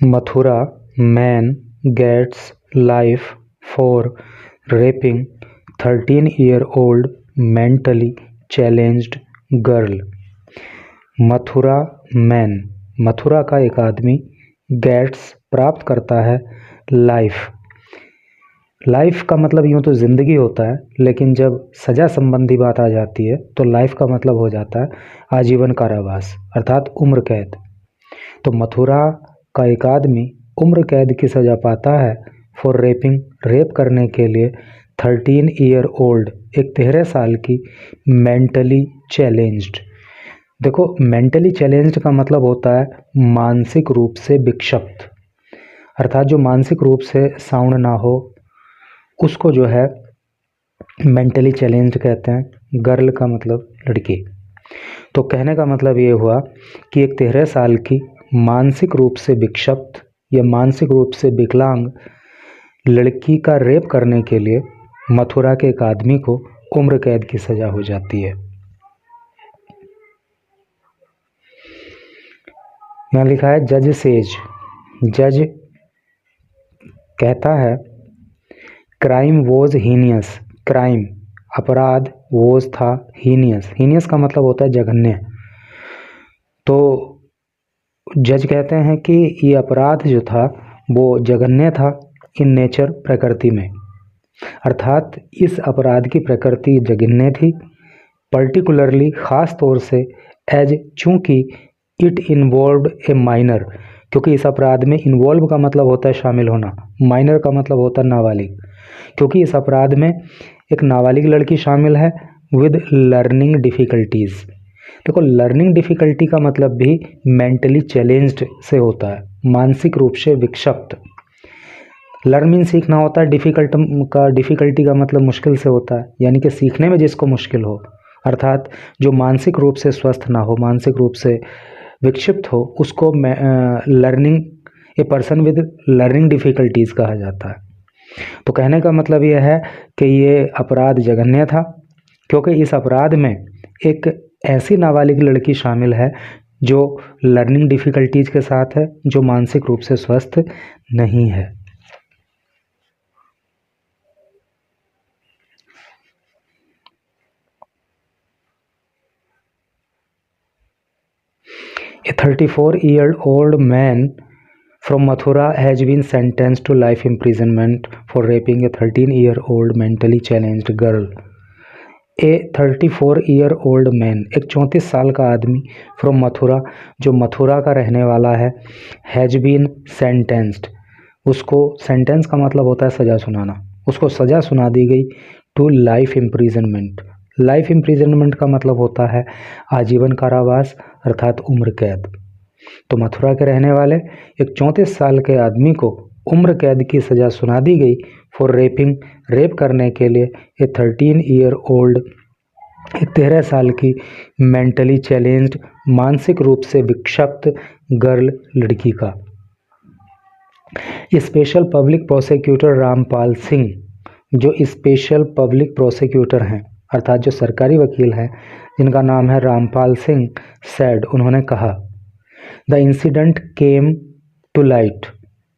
Mathura man gets life for raping 13-year-old mentally challenged girl। Mathura man, Mathura का एक आदमी gets प्राप्त करता है लाइफ। लाइफ का मतलब यूँ तो ज़िंदगी होता है, लेकिन जब सज़ा संबंधी बात आ जाती है तो लाइफ का मतलब हो जाता है आजीवन कारावास अर्थात उम्र कैद। तो मथुरा का एक आदमी उम्र कैद की सज़ा पाता है फॉर रेपिंग, रेप करने के लिए 13 ईयर ओल्ड, एक 13 साल की मेंटली चैलेंज्ड। देखो, मेंटली चैलेंज्ड का मतलब होता है मानसिक रूप से विक्षिप्त, अर्थात जो मानसिक रूप से साउंड ना हो उसको जो है मेंटली चैलेंज्ड कहते हैं। गर्ल का मतलब लड़की। तो कहने का मतलब ये हुआ कि एक 13 साल की मानसिक रूप से विक्षिप्त या मानसिक रूप से विकलांग लड़की का रेप करने के लिए मथुरा के एक आदमी को उम्र कैद की सज़ा हो जाती है। यहाँ लिखा है जज सेज, जज कहता है क्राइम वॉज हीनियस, क्राइम अपराध, वॉज था, हीनियस, हीनियस का मतलब होता है जघन्य। तो जज कहते हैं कि ये अपराध जो था वो जघन्य था इन नेचर, प्रकृति में, अर्थात इस अपराध की प्रकृति जघन्य थी। पर्टिकुलरली ख़ास तौर से एज, चूँकि इट इन्वॉल्व्ड ए माइनर, क्योंकि इस अपराध में इन्वॉल्व का मतलब होता है शामिल होना, माइनर का मतलब होता है नाबालिग, क्योंकि इस अपराध में एक नाबालिग लड़की शामिल है विद लर्निंग डिफ़िकल्टीज़। देखो, लर्निंग डिफ़िकल्टी का मतलब भी मेंटली चैलेंज्ड से होता है, मानसिक रूप से विक्षिप्त। लर्न मीन सीखना होता है, डिफ़िकल्टी का मतलब मुश्किल से होता है, यानी कि सीखने में जिसको मुश्किल हो, अर्थात जो मानसिक रूप से स्वस्थ ना हो, मानसिक रूप से विक्षिप्त हो, उसको learning, a person with learning difficulties कहा जाता है। तो कहने का मतलब यह है कि ये अपराध जघन्य था, क्योंकि इस अपराध में एक ऐसी नाबालिग लड़की शामिल है जो लर्निंग डिफ़िकल्टीज़ के साथ है, जो मानसिक रूप से स्वस्थ नहीं है। A 34-year-old man from Mathura has been sentenced to life imprisonment for raping a 13-year-old mentally challenged girl। A 34-year-old man, एक 34 साल का आदमी फ्रॉम मथुरा, जो मथुरा का रहने वाला है, हैज बीन सेंटेंस्ड, उसको, सेंटेंस का मतलब होता है सज़ा सुनाना, उसको सज़ा सुना दी गई to life imprisonment. Life imprisonment का मतलब होता है आजीवन कारावास अर्थात उम्र कैद। तो मथुरा के रहने वाले एक 34 साल के आदमी को उम्र कैद की सज़ा सुना दी गई फॉर रेपिंग, रेप करने के लिए ए 13-year-old, एक 13 साल की मेंटली चैलेंज्ड, मानसिक रूप से विक्षिप्त गर्ल, लड़की का। Special public prosecutor Rampal Singh, जो स्पेशल पब्लिक प्रोसिक्यूटर हैं अर्थात जो सरकारी वकील हैं, जिनका नाम है रामपाल सिंह, सैड, उन्होंने कहा the incident came to light,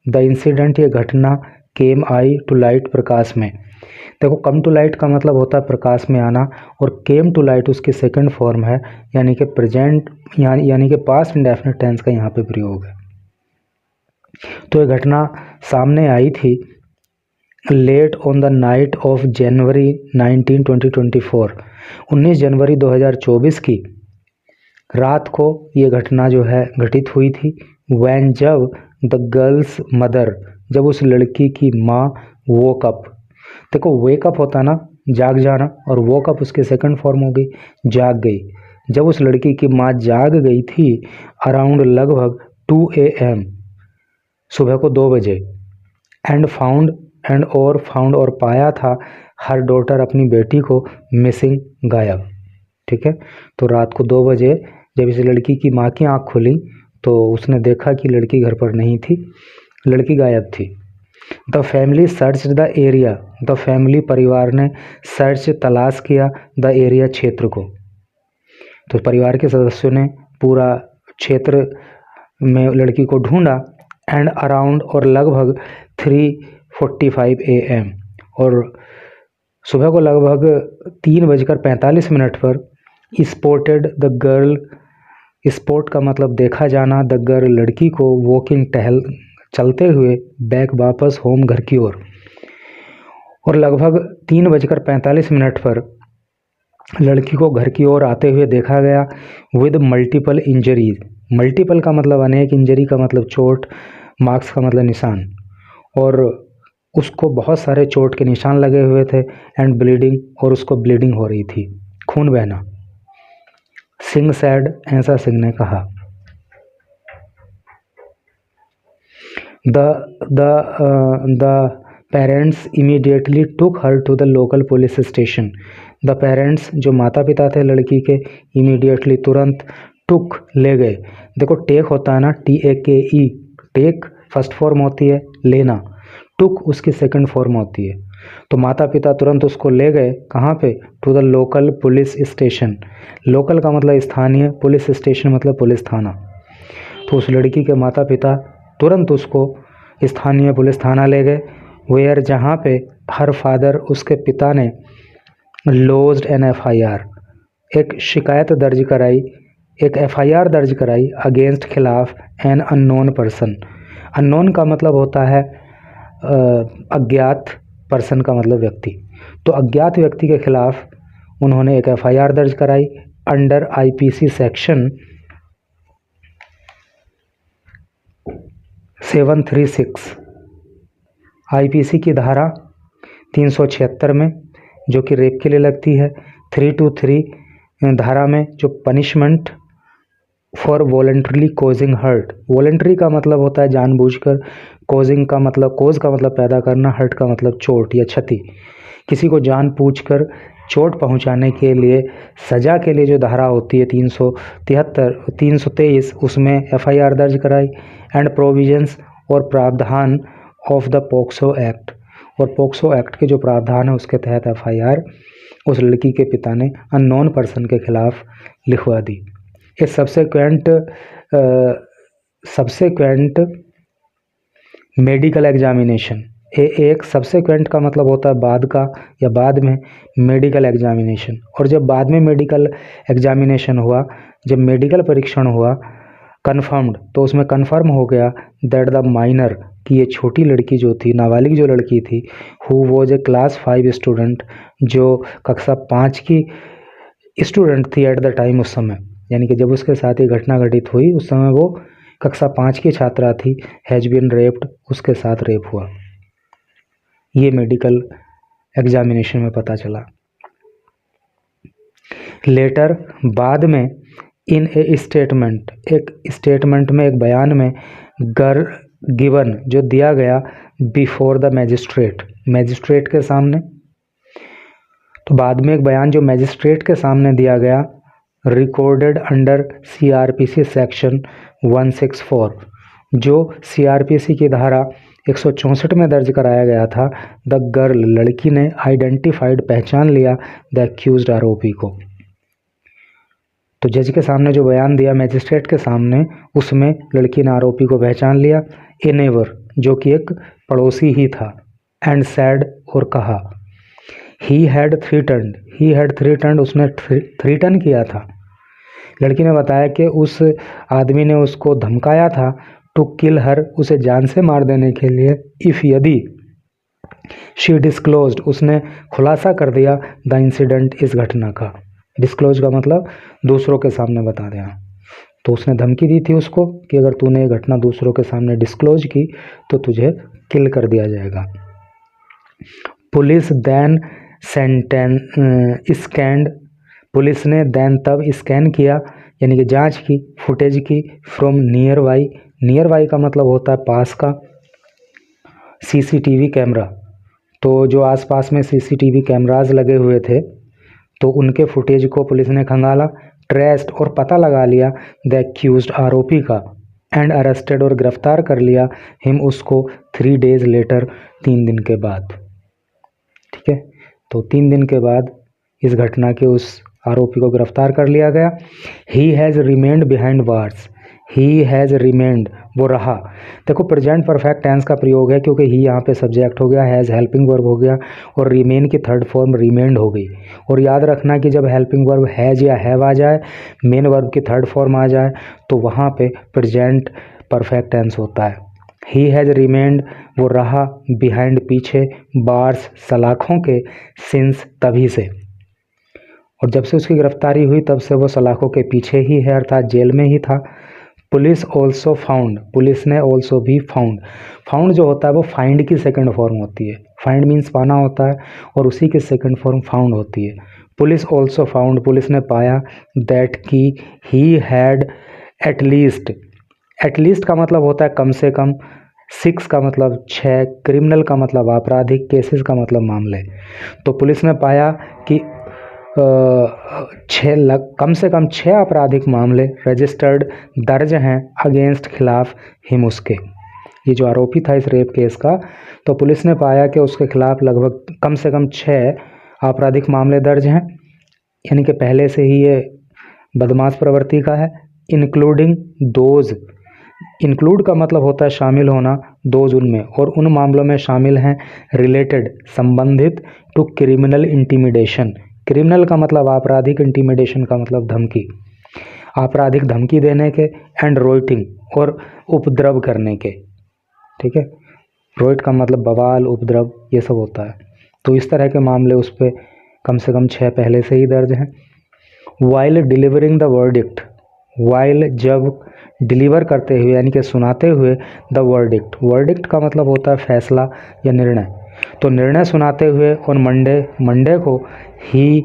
the incident, ये घटना, केम आई, टू लाइट, प्रकाश में। देखो, कम टू लाइट का मतलब होता है प्रकाश में आना, और केम टू लाइट उसकी सेकंड फॉर्म है, यानी कि प्रेजेंट, यानी कि पास्ट इंडेफिनिट टेंस का यहाँ पे प्रयोग है। तो ये घटना सामने आई थी late on the night of January 19, 2024, 19 जनवरी 2024 की रात को ये घटना जो है घटित हुई थी। वैन, जब, द गर्ल्स मदर, जब उस लड़की की माँ, वोक अप, देखो वेकअप होता ना जाग जाना, और वोकअप उसकी सेकंड फॉर्म हो गई, जाग गई। जब उस लड़की की माँ जाग गई थी अराउंड लगभग 2 AM, सुबह को 2 बजे, एंड फाउंड, फाउंड और पाया था, हर डॉटर, अपनी बेटी को, मिसिंग, गायब। ठीक है, तो रात को 2 बजे जब इस लड़की की माँ की आँख खुली तो उसने देखा कि लड़की घर पर नहीं थी, लड़की गायब थी। The family search the area, the family, परिवार ने, सर्च, तलाश किया, द एरिया, क्षेत्र को। तो परिवार के सदस्यों ने पूरा क्षेत्र में लड़की को ढूंढा, एंड अराउंड और लगभग 3:45 AM और सुबह को लगभग 3:45 पर स्पॉटेड द गर्ल, स्पॉट का मतलब देखा जाना, द गर्ल लड़की को वॉकिंग चलते हुए बैक वापस होम घर की ओर। और लगभग 3:45 पर लड़की को घर की ओर आते हुए देखा गया विद मल्टीपल इंजरीज। मल्टीपल का मतलब अनेक, इंजरी का मतलब चोट, मार्क्स का मतलब निशान, और उसको बहुत सारे चोट के निशान लगे हुए थे। एंड ब्लीडिंग, और उसको ब्लीडिंग हो रही थी, खून बहना। सिंह सैड, ऐसा सिंह ने कहा। The parents immediately took her to the local police station. The parents, जो माता पिता थे लड़की के, इमीडिएटली तुरंत, टुक ले गए। देखो टेक होता है ना, TAKE, टेक फर्स्ट फॉर्म होती है लेना, टुक उसकी सेकंड फॉर्म होती है। तो माता पिता तुरंत उसको ले गए कहाँ पे, to the local police station. Local का मतलब स्थानीय, पुलिस स्टेशन मतलब पुलिस थाना। तो उस लड़की के माता पिता तुरंत उसको स्थानीय पुलिस थाना ले गए। वेयर, जहाँ पे हर फादर, उसके पिता ने लॉज्ड एन FIR, एक शिकायत दर्ज कराई, एक FIR दर्ज कराई अगेंस्ट, खिलाफ, एन अननोन पर्सन। अननोन का मतलब होता है अज्ञात, पर्सन का मतलब व्यक्ति। तो अज्ञात व्यक्ति के खिलाफ उन्होंने एक FIR दर्ज कराई अंडर IPC सेक्शन 736, IPC की धारा 376 में, जो कि रेप के लिए लगती है। 323 धारा में जो punishment for voluntarily causing hurt. Voluntary का मतलब होता है जानबूझकर, कॉजिंग का मतलब, कोज का मतलब पैदा करना, हर्ट का मतलब चोट या क्षति। किसी को जानबूझकर चोट पहुंचाने के लिए सजा के लिए जो धारा होती है 323, उसमें FIR दर्ज कराई। एंड प्रोविजंस, और प्रावधान ऑफ द पोक्सो एक्ट, और पोक्सो एक्ट के जो प्रावधान है उसके तहत FIR उस लड़की के पिता ने अननोन पर्सन के खिलाफ लिखवा दी। ये सब्सेक्वेंट मेडिकल एग्जामिनेशन, एक सब्सेक्वेंट का मतलब होता है बाद का या बाद में, मेडिकल एग्जामिनेशन। और जब बाद में मेडिकल एग्जामिनेशन हुआ, जब मेडिकल परीक्षण हुआ कन्फर्म्ड, तो उसमें कन्फर्म हो गया दैट द माइनर, कि ये छोटी लड़की जो थी, नाबालिग जो लड़की थी, who was a class 5 student, जो कक्षा 5 की स्टूडेंट थी एट द टाइम, उस समय, यानी कि जब उसके साथ ये घटना घटित हुई उस समय वो कक्षा 5 की छात्रा थी, हैज बीन रेप्ड, उसके साथ रेप हुआ। ये मेडिकल एग्जामिनेशन में पता चला। लेटर, बाद में, इन ए स्टेटमेंट, एक स्टेटमेंट में, एक बयान में, गिवन, जो दिया गया बिफोर द मैजिस्ट्रेट, मैजिस्ट्रेट के सामने। तो बाद में एक बयान जो मैजिस्ट्रेट के सामने दिया गया, रिकॉर्डेड अंडर CRPC सेक्शन 164, जो CRPC की धारा 164 में दर्ज कराया गया था। द गर्ल, लड़की ने आइडेंटिफाइड, पहचान लिया, द एक्यूज्ड आरोपी को। तो जज के सामने जो बयान दिया मैजिस्ट्रेट के सामने, उसमें लड़की ने आरोपी को पहचान लिया। ए नेबर, जो कि एक पड़ोसी ही था। एंड सैड, और कहा, ही हैड थ्रीटन्ड, उसने थ्रीटन किया था। लड़की ने बताया कि उस आदमी ने उसको धमकाया था, टू किल हर, उसे जान से मार देने के लिए, इफ़, यदि, शी डिस्क्लोज्ड, उसने खुलासा कर दिया, द इंसिडेंट, इस घटना का। डिस्क्लोज का मतलब दूसरों के सामने बता देना। तो उसने धमकी दी थी उसको कि अगर तूने ये घटना दूसरों के सामने डिस्क्लोज की तो तुझे किल कर दिया जाएगा। पुलिस देन स्कैंड, पुलिस ने देन तब स्कैन किया, यानी कि जांच की, फुटेज की, फ्रॉम नियर बाई का मतलब होता है पास का, CCTV कैमरा। तो जो आसपास में CCTV कैमराज लगे हुए थे, तो उनके फुटेज को पुलिस ने खंगाला, ट्रेस्ड, और पता लगा लिया, द एक्यूज्ड, आरोपी का, एंड अरेस्टेड, और गिरफ्तार कर लिया, हिम, उसको, 3 days लेटर, 3 दिन के बाद। ठीक है, तो 3 दिन के बाद इस घटना के उस आरोपी को गिरफ्तार कर लिया गया। He has remained behind bars, he has remained, वो रहा। देखो प्रेजेंट परफेक्ट टेंस का प्रयोग है क्योंकि ही यहाँ पे सब्जेक्ट हो गया, हैज़ हेल्पिंग वर्ब हो गया और रिमेन की थर्ड फॉर्म रिमेंड हो गई। और याद रखना कि जब हेल्पिंग वर्ब हैज़ या हैव आ जाए, मेन वर्ब की थर्ड फॉर्म आ जाए, तो वहाँ पे प्रेजेंट परफेक्ट टेंस होता है। ही हैज़ रिमेंड, वो रहा, बिहाइंड पीछे, बार्स सलाखों के, सिंस तभी से, और जब से उसकी गिरफ्तारी हुई तब से वो सलाखों के पीछे ही है, अर्थात जेल में ही था। पुलिस ऑल्सो फाउंड, पुलिस ने ऑल्सो भी फाउंड, फाउंड जो होता है वो फाइंड की सेकंड फॉर्म होती है। फाइंड मीन्स पाना होता है और उसी की सेकंड फॉर्म फाउंड होती है। पुलिस ऑल्सो फाउंड, पुलिस ने पाया, दैट की ही हैड एटलीस्ट, एटलीस्ट का मतलब होता है कम से कम, 6 का मतलब 6, क्रिमिनल का मतलब आपराधिक, केसेस का मतलब मामले। तो पुलिस ने पाया कि कम से कम 6 आपराधिक मामले रजिस्टर्ड दर्ज हैं अगेंस्ट खिलाफ हिम, उसके, ये जो आरोपी था इस रेप केस का, तो पुलिस ने पाया कि उसके खिलाफ लगभग कम से कम 6 आपराधिक मामले दर्ज हैं, यानी कि पहले से ही ये बदमाश प्रवृत्ति का है। इंक्लूडिंग दोज, इंक्लूड का मतलब होता है शामिल होना, दोज उनमें, और उन मामलों में शामिल हैं रिलेटेड संबंधित टू क्रिमिनल इंटिमिडेशन, क्रिमिनल का मतलब आपराधिक, इंटिमिडेशन का मतलब धमकी, आपराधिक धमकी देने के, एंड रोइटिंग और उपद्रव करने के, ठीक है। रोइट का मतलब बवाल, उपद्रव, ये सब होता है। तो इस तरह के मामले उस पर कम से कम 6 पहले से ही दर्ज हैं। While delivering the verdict, while जब डिलीवर करते हुए यानी कि सुनाते हुए, द वर्डिक्ट, वर्डिक्ट का मतलब होता है फैसला या निर्णय, तो निर्णय सुनाते हुए ऑन मंडे, मंडे को, ही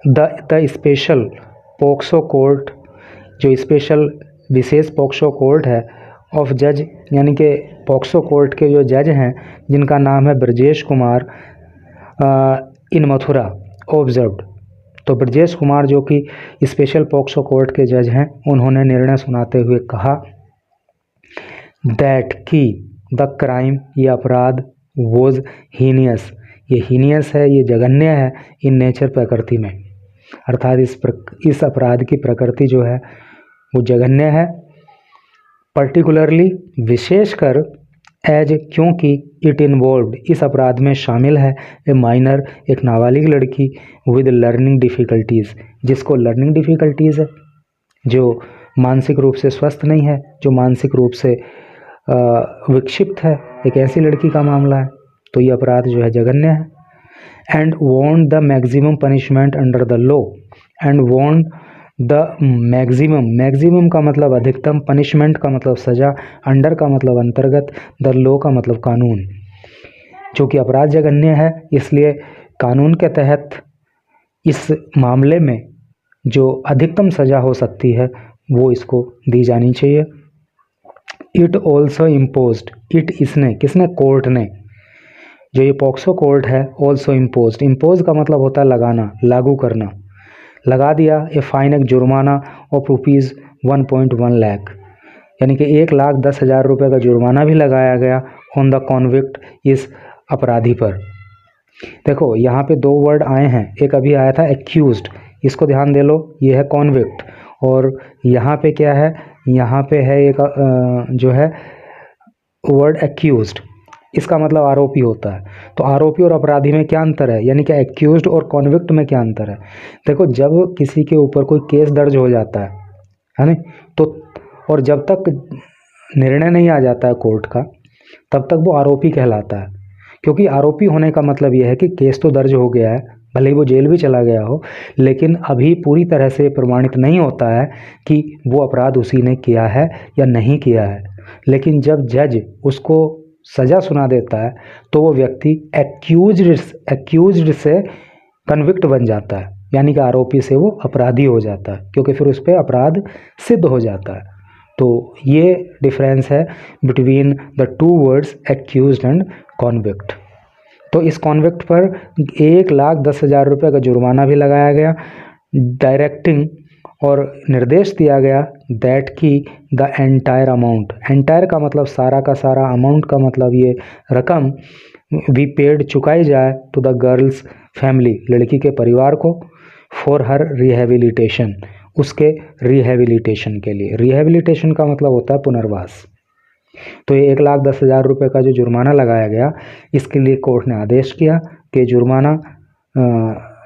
द स्पेशल पोक्सो कोर्ट, जो स्पेशल विशेष पोक्सो कोर्ट है, ऑफ जज, यानी कि पोक्सो कोर्ट के जो जज हैं जिनका नाम है ब्रजेश कुमार, इन मथुरा ऑब्जर्व्ड, तो ब्रजेश कुमार जो कि स्पेशल पोक्सो कोर्ट के जज हैं, उन्होंने निर्णय सुनाते हुए कहा, दैट की द क्राइम, ये अपराध, वॉज हीनियस, ये हीनियस है, ये जघन्य है, इन नेचर प्रकृति में, अर्थात इस अपराध की प्रकृति जो है वो जघन्य है। पर्टिकुलरली, विशेषकर, एज, क्योंकि, इट इन्वॉल्व्ड, इस अपराध में शामिल है, ए माइनर, एक नाबालिग लड़की, विद लर्निंग डिफ़िकल्टीज़, जिसको लर्निंग डिफ़िकल्टीज़ है, जो मानसिक रूप से स्वस्थ नहीं है, जो मानसिक रूप से विक्षिप्त है, एक ऐसी लड़की का मामला है, तो ये अपराध जो है जघन्य है। And want the maximum punishment under the law, and want the maximum, maximum का मतलब अधिकतम, पनिशमेंट का मतलब सज़ा, अंडर का मतलब अंतर्गत, द लॉ का मतलब कानून, जो कि अपराध जघन्य है इसलिए कानून के तहत इस मामले में जो अधिकतम सज़ा हो सकती है वो इसको दी जानी चाहिए। इट ऑल्सो इम्पोज्ड, इट, इसने, किसने, कोर्ट ने, जो ये पॉक्सो कोर्ट है, ऑल्सो इम्पोज्ड, इम्पोज का मतलब होता है लगाना, लागू करना, लगा दिया, ए फाइन, एक जुर्माना ऑफ रुपीज़ 1.1 लाख, यानी कि 1,10,000 रुपये का जुर्माना भी लगाया गया ऑन द कॉन्विक्ट, इस अपराधी पर। देखो यहाँ पे 2 वर्ड आए हैं, एक अभी आया था एक्यूज्ड, इसको ध्यान दे लो, ये है कॉन्विक्ट, और यहाँ पे क्या है, यहाँ पे है एक जो है वर्ड एक्यूज्ड, इसका मतलब आरोपी होता है। तो आरोपी और अपराधी में क्या अंतर है, यानी कि एक्यूज्ड और कॉन्विक्ट में क्या अंतर है। देखो जब किसी के ऊपर कोई केस दर्ज हो जाता है ना, तो और जब तक निर्णय नहीं आ जाता है कोर्ट का, तब तक वो आरोपी कहलाता है, क्योंकि आरोपी होने का मतलब ये है कि केस तो दर्ज हो गया है, भले ही वो जेल भी चला गया हो, लेकिन अभी पूरी तरह से प्रमाणित नहीं होता है कि वो अपराध उसी ने किया है या नहीं किया है। लेकिन जब जज उसको सज़ा सुना देता है तो वो व्यक्ति एक्यूज्ड से कन्विक्ट बन जाता है, यानी कि आरोपी से वो अपराधी हो जाता है, क्योंकि फिर उस पर अपराध सिद्ध हो जाता है। तो ये डिफरेंस है between the 2 words accused and convict. तो इस कॉन्विक्ट पर 1,10,000 रुपये का जुर्माना भी लगाया गया, डायरेक्टिंग, और निर्देश दिया गया, दैट की द एंटायर अमाउंट, एंटायर का मतलब सारा का सारा, अमाउंट का मतलब ये रकम, वी पेड, चुकाई जाए, टू द गर्ल्स फैमिली, लड़की के परिवार को, फॉर हर रिहेबिलिटेशन, उसके रिहेबिलिटेशन के लिए। रिहेबिलिटेशन का मतलब होता है पुनर्वास। तो ये 1,10,000 रुपये का जो जुर्माना लगाया गया, इसके लिए कोर्ट ने आदेश किया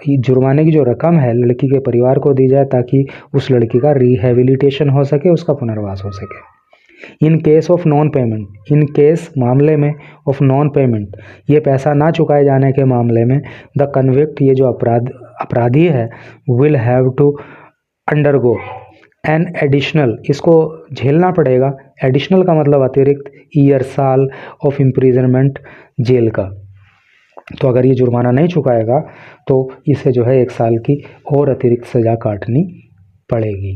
कि जुर्माने की जो रकम है लड़की के परिवार को दी जाए, ताकि उस लड़की का रिहेबिलिटेशन हो सके, उसका पुनर्वास हो सके। In case of non payment, in case मामले में ऑफ नॉन पेमेंट, ये पैसा ना चुकाए जाने के मामले में द कन्विक्ट, ये जो अपराधी है, will have to undergo an additional, इसको झेलना पड़ेगा। एडिशनल का मतलब अतिरिक्त, ईयर, साल ऑफ इम्प्रिजनमेंट, जेल का। तो अगर ये जुर्माना नहीं चुकाएगा तो इसे जो है 1 साल की और अतिरिक्त सज़ा काटनी पड़ेगी।